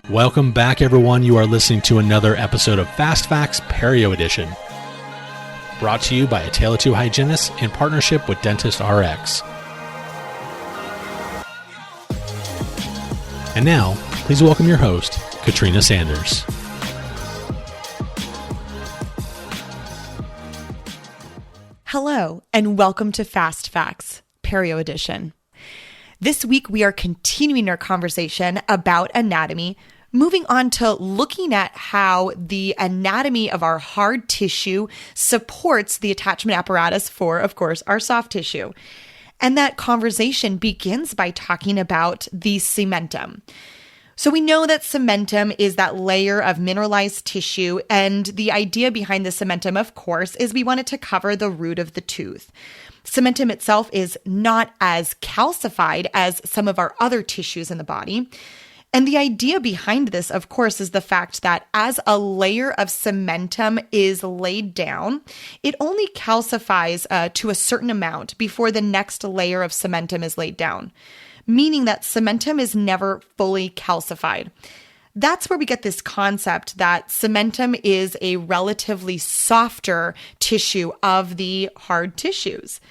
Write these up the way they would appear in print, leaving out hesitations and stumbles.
Welcome back, everyone. You are listening to another episode of Fast Facts Perio Edition, brought to you by A Tale of Two Hygienists in partnership with Dentist RX. And now, please welcome your host, Katrina Sanders. Hello, and welcome to Fast Facts Perio Edition. This week, we are continuing our conversation about anatomy, moving on to looking at how the anatomy of our hard tissue supports the attachment apparatus for, of course, our soft tissue. And that conversation begins by talking about the cementum. So we know that cementum is that layer of mineralized tissue, and the idea behind the cementum, of course, is we want it to cover the root of the tooth. Cementum itself is not as calcified as some of our other tissues in the body. And the idea behind this, of course, is the fact that as a layer of cementum is laid down, it only calcifies to a certain amount before the next layer of cementum is laid down, meaning that cementum is never fully calcified. That's where we get this concept that cementum is a relatively softer tissue of the hard tissues.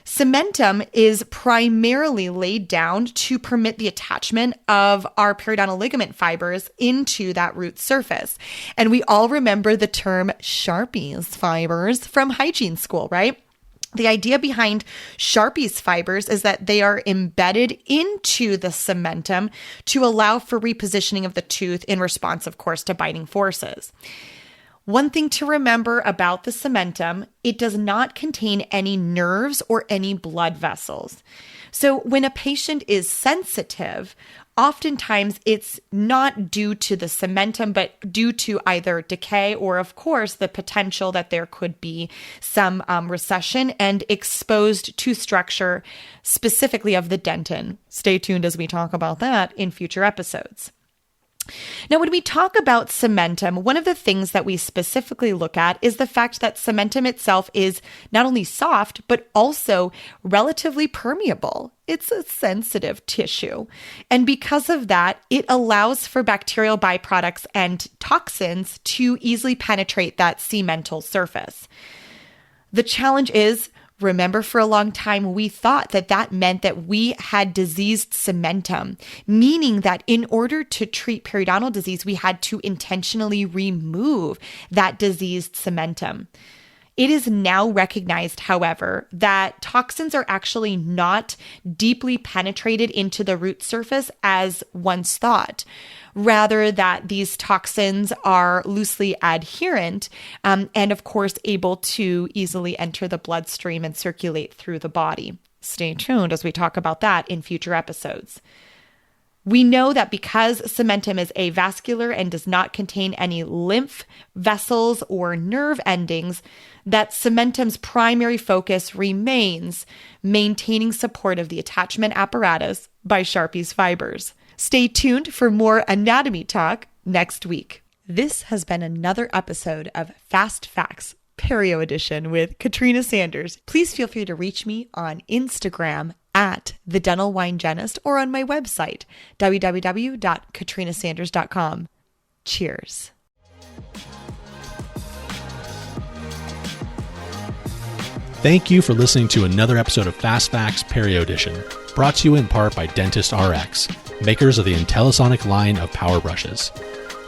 Cementum is primarily laid down to permit the attachment of our periodontal ligament fibers into that root surface. And we all remember the term Sharpie's fibers from hygiene school, right? The idea behind Sharpie's fibers is that they are embedded into the cementum to allow for repositioning of the tooth in response, of course, to biting forces. One thing to remember about the cementum, it does not contain any nerves or any blood vessels. So when a patient is sensitive, oftentimes it's not due to the cementum, but due to either decay or, of course, the potential that there could be some recession and exposed tooth structure, specifically of the dentin. Stay tuned as we talk about that in future episodes. Now, when we talk about cementum, one of the things that we specifically look at is the fact that cementum itself is not only soft, but also relatively permeable. It's a sensitive tissue. And because of that, it allows for bacterial byproducts and toxins to easily penetrate that cemental surface. The challenge is, remember, for a long time, we thought that that meant that we had diseased cementum, meaning that in order to treat periodontal disease, we had to intentionally remove that diseased cementum. It is now recognized, however, that toxins are actually not deeply penetrated into the root surface as once thought. Rather, that these toxins are loosely adherent and, of course, able to easily enter the bloodstream and circulate through the body. Stay tuned as we talk about that in future episodes. We know that because cementum is avascular and does not contain any lymph vessels or nerve endings, that cementum's primary focus remains maintaining support of the attachment apparatus by Sharpie's fibers. Stay tuned for more anatomy talk next week. This has been another episode of Fast Facts Perio Edition with Katrina Sanders. Please feel free to reach me on Instagram at The Dental Wine Genist or on my website, www.katrinasanders.com. Cheers. Thank you for listening to another episode of Fast Facts Perio Edition, brought to you in part by Dentist RX, makers of the IntelliSonic line of power brushes.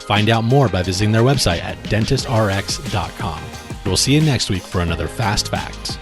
Find out more by visiting their website at dentistrx.com. We'll see you next week for another Fast Fact.